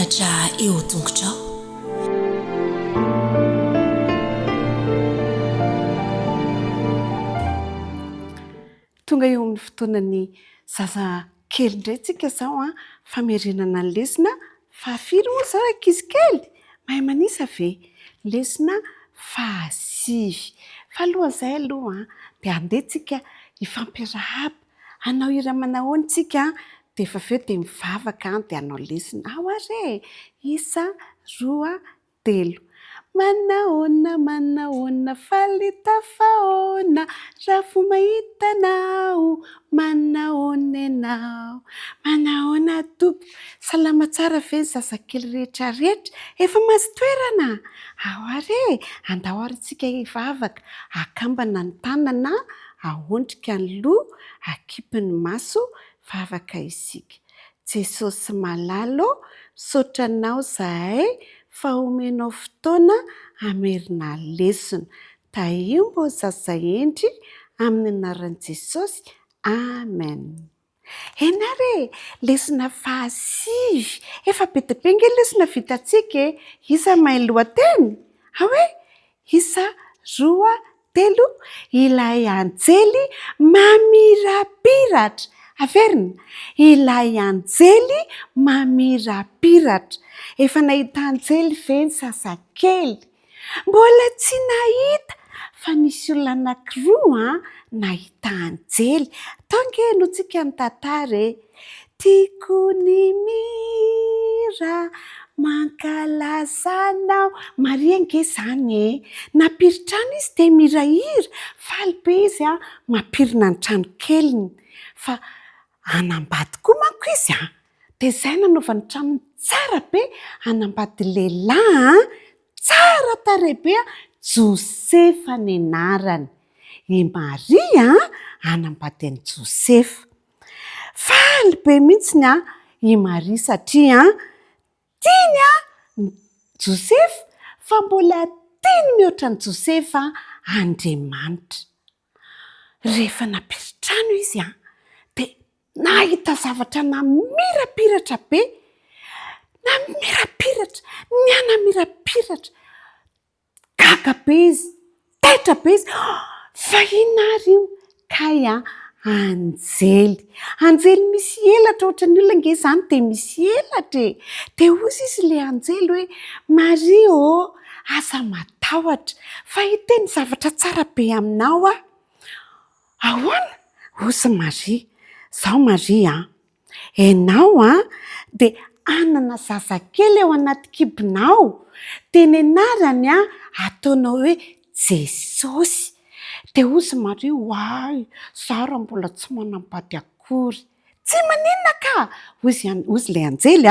mianatra eo tongotrao. Tonga eo amin'ny fotoanany zaza kely indray tsika zao famerenana ny lesona fahafiry moa zao ankizy kely mahay manisa ve lesona fahasivy fa alohan'izay aloha dia andeha tsika hifampiarahaba hanao hira manahoana tsika dia efa avy eo dia mivavaka dia hanao lesona ao are isa roa telo manahoana falita fahoana raha vo mahitanao manahoana ianao manahoana tompo salama tsara ve zazakely rehetra rehetra efa mahazo toerana ao are andao ary tsika hivavaka akambana ny tanana ahondrika ny loha akipy ny maso vavaka isika Jesosy malalo misaotra anao zahay fa omenao fotoana hamerina lesona tahiomba o zaza endry amin'ny anaran'i Jesosy amen. Eny are lesona fahasivy efa be dia be nge lesona vitantsika isa mahay lohateny hoe isa roa telo ilay anjely mamirapiratra averina ilay anjely mamirapiratra efa nahita anjely ve ny zazakely mbola tsy nahita fa nisy olona anankiroa nahita anjely tonga no tsika ny tantara tiako ny mira mankalazanao Maria nge zany napiritrano izy dia mirahira faly be izy mampirina ny trano keliny fa anambady koa manko izy dia izay nanaovany trano tsara be anambady lehilahy tsara tarehy be Josefa ny anarany i Maria anambady an'i Josefa faly be mihitsy i Maria satria tiany Josefa fa mbola tiany mihoatra ny Josefa Andriamanitra rehefa napiritrano izy dia nahita zavatra namirapiratra be namirapiratra mianamirapiratra gaga be izy taitra be izy fa inona io kay anjely misy elatra ohatra ny olona nge zany dia misy elatra dia ozy izy le anjely hoe Maria aza matahotra fa hiteny zavatra tsara be aminao ahoana ozy Maria zao Maria ianao dia anana zazakely ao anaty kibonao dia ny anarany ataonao hoe Jesosy dia ozy Maria hoay zaho raha mbola tsy manambady akory tsy maninona ka ozy le anjely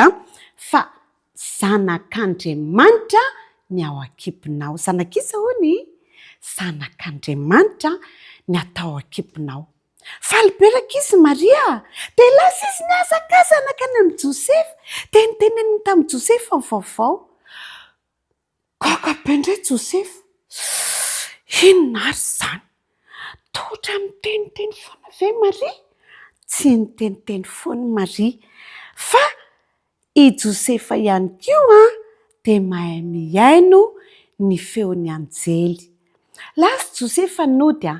fa zanak'Andriamanitra ny ao akibonao zanak'iza hono zanak'Andriamanitra ny atao akibonao faly be rak'izy Maria dia lasa izy niazakazana ka ny amin'ny Josefa dia niteneniny tamin'i Josefa ny vaovao gaga be indray Josefa inona ary izany totra miteniteny foana ve Maria tsy niteniteny foana Maria fa i Josefa ihany koa dia mahay mihaino ny feon'ny anjely lasa Josefa nody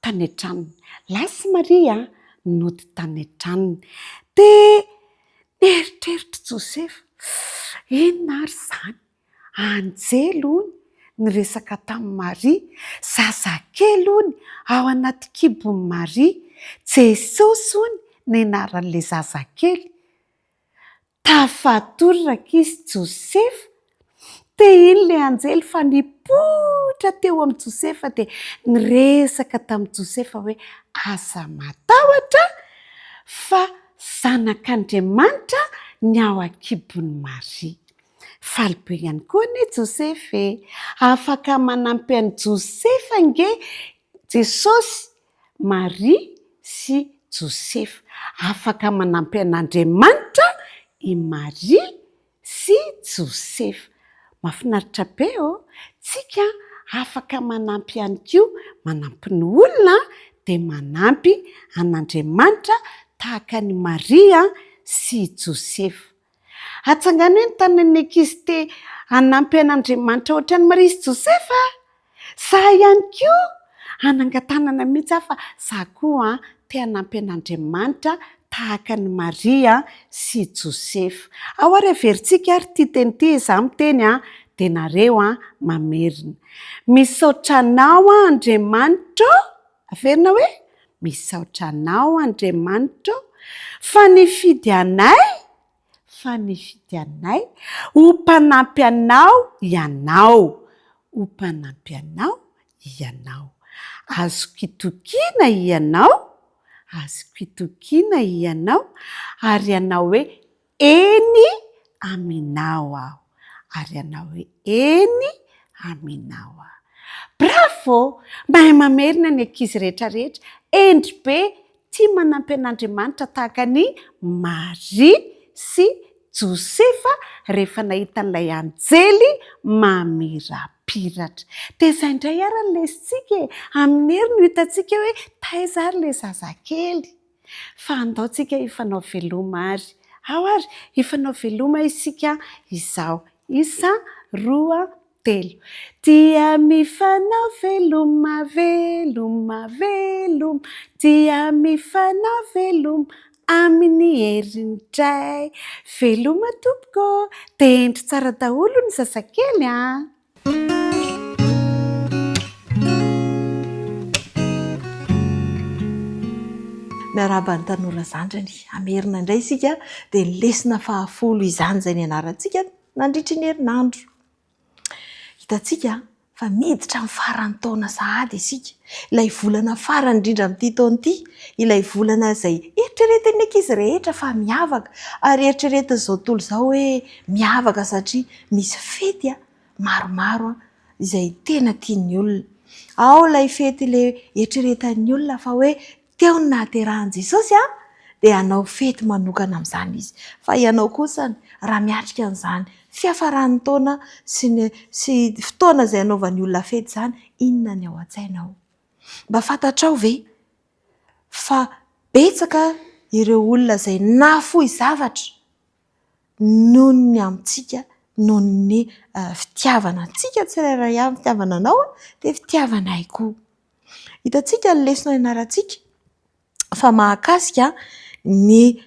tany an-tranony lasa Maria nody tany an-tranony dia nieritreritra Josefa inona ary izany anjely hony niresaka tamin'i Maria zazakely hony ao anaty kibon'i Maria Jesosy hony ny anaran'ilay zazakely tafatory rak'izy Josefa dia iny ilay anjely fa nipoitra teo amin'ny Josefa dia niresaka tamin'i Josefa hoe aza matahotra fa zanak'Andriamanitra ny ao akibon'i Maria faly be ihany koa ny Josefa afaka manampy an'i Josefa nge Jesosy Maria sy Josefa afaka manampy an'Andriamanitra i Maria sy Josefa mahafinaritra be tsika afaka manampy ihany koa manampy ny olona dia manampy an'Andriamanitra tahaka ny Maria sy Josefa Atsangana hoe ny tanan'ny ankizy te hanampy an'Andriamanitra ohatran'ny Maria sy Josefa. Za ihany koa anangatanana mihitsy aho fa za koa te hanampy an'Andriamanitra tahaka ny Maria sy Josefa. Ao ary averintsika ary ty teny ty za miteny dia nareo mamerina. Misaotra anao Andriamanitra, averina hoe misaotra anao Andriamanitra fa nifidy anay ho mpanampy anao ianao. Ho mpanampy anao ianao. Azoko itokiana ianao, ary ianao hoe eny aminao aho. Bravo! Mahay mamerina ny ankizy rehetrarehetra. Endry be tia manampy an'Andriamanitra tahaka ny Maria sy Josefa rehefa nahita an'ilay anjely mamirapiratra. Dia izay indray ary no lesintsika amin'ny hery no hitantsika hoe taiza ary ilay zazakely. Fa andaontsika hifanao veloma ary. Ao ary hifanao veloma isika izao. 1, 2, 3. Dia mifanao veloma, dia mifanao veloma amin'ny herindray. Veloma tompoko, dia endry tsara daholo ny zazakely Miaraba ny tanora zandrany, amerina indray isika dia lesona 10 izany izay ny anarantsika nandritry ny herinandro. Hitantsika fa miditra amin'ny faran'ny taona sahady isika. Ilay volana farany indrindra amin'ity taona ity, ilay volana izay eritreretin'ny ankizy rehetra fa miavaka, ary eritreretin' izao tontolo izao hoe miavaka satria misy fety maromaro izay tena tian'ny olona. Ao ilay fety ilay eritreretan'ny olona fa hoe teo ny nahaterahan'i Jesosy dia hanao fety manokana amin'izany izy. Fa ianao kosa raha miatrika an'izany fiafaran'ny taona sy fotoana izay hanaovan'ny olona fety izany, inona ny ao an-tsainao? Mba fantatrao ve fa betsaka ireo olona izay nahafohy zavatra noho ny amintsika, noho ny fitiavana antsika tsirairay avy fitiavana anao dia fitiavana ay koa. Hitantsika ny lesona ianarantsika fa mahakasika ny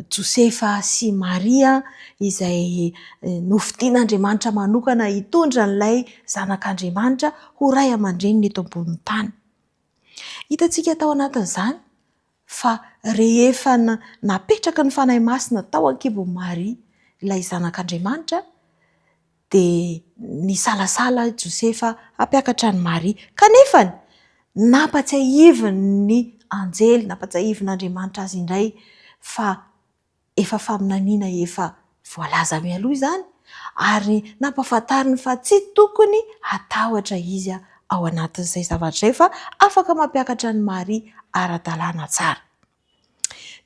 Josefa sy Maria izay nofidian'Andriamanitra manokana hitondra n'ilay zanak'Andriamanitra ho ray aman-dreniny eto ambonin'ny tany. Hitantsika tao anatin'izany fa rehefa napetraka ny fanahy masina tao an-kibon'i Maria ilay zanak'Andriamanitra dia nisalasala Josefa hampiakatra ny Maria, kanefany nampatsiahiviny ny anjely, nampatsiahivin'Andriamanitra azy indray fa efa faminaniana efa voalaza mialoha izany, ary nampahafantariny fa tsy tokony hatahotra izy ao anatin'izay zavatra izay fa afaka mampiakatra ny Maria ara-dalàna tsara.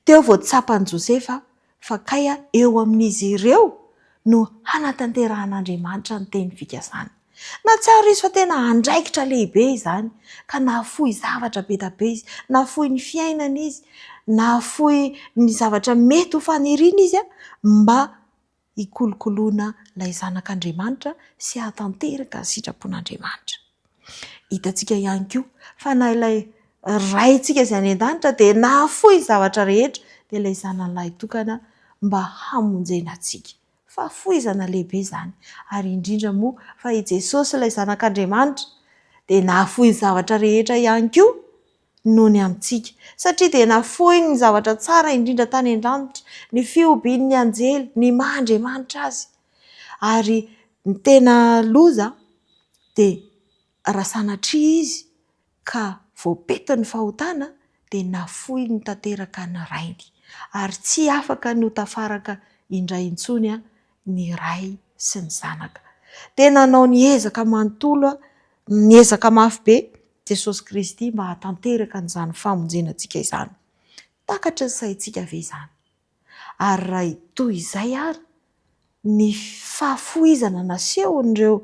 Teo vao tsapan'i Josefa fa kay eo amin'izy ireo no hanatanteran'Andriamanitra ny teny fikasana. Na tsara izy fa tena andraikitra lehibe izany, ka nahafohy zavatra be da be izy, nahafohy ny fiainana izy, nahafohy ny zavatra mety ho faniriana izy mba hikolokoloana ilay zanak'Andriamanitra sy hatanteraka ny sitrapon'Andriamanitra. Hitantsika ihany koa fa na ilay raintsika izay any an-danitra dia nahafohy ny zavatra rehetra dia ilay zanan'ilay tokana mba hamonjena antsika. Fa foizana lehibe izany, ary indrindra moa fa i Jesosy ilay zanak'Andriamanitra dia nahafohy ny zavatra rehetra ihany koa noho ny amintsika, satria dia nahafohy ny zavatra tsara indrindra tany an-danitra, ny fiombian'ny anjely, ny maha-Andriamanitra azy, ary ny tena loza dia raha sanatria izy ka voapety ny fahotana dia nahafohy ny tanteraka ny rainy, ary tsy afaka ny ho tafaraka indray intsony ny ray sy ny zanaka. Tena nanao ny ezaka manontolo, ny ezaka mafy be Jesosy Kristy mba hatanteraka n'izany famonjena antsika izany. Takatra ny saintsika ve izany? Ary raha toy izay ary ny fahafoizana nasehon'ireo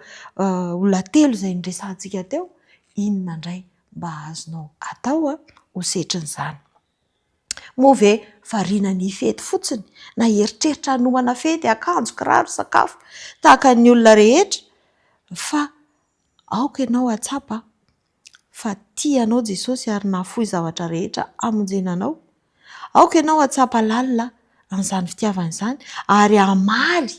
olona telo izay niresantsika teo, inona indray mba azonao atao ho setrin'izany? moa ve variana ny fety fotsiny na eritreritra hanomana fety akanjo kiraro sakafo tahaka ny olona rehetra fa aoka ianao atsapa fa tianao Jesosy ary nahafoy zavatra rehetra amonjenanao. Aoka ianao atsapa lalina an'izany fitiavana izany ary amaly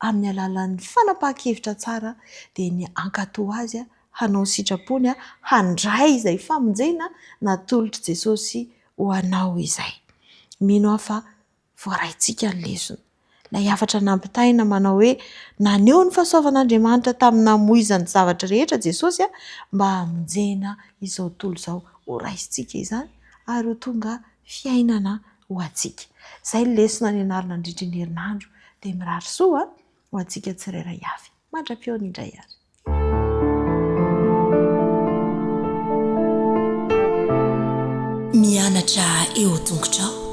amin'ny alalan'ny fanapahan-kevitra tsara dia ny ankatò azy hanao sitrapony handray izay famonjena natolotra Jesosy ho anao izay. Mino aho fa voaraintsika ny lesona. Ilay hafatra nampitaina manao hoe naneho ny fahasoavan'Andriamanitra tamin'ny namoizany zavatra rehetra Jesosy mba hamonjena izao tontolo izao. Ho raisintsika izany ary ho tonga fiainana ho antsika. Izay ny lesona nianarana nandritra ny herinandro dia mirary soa ho antsika tsirairay avy. Mandra-peo indray ary. Mianatra eo tongotrao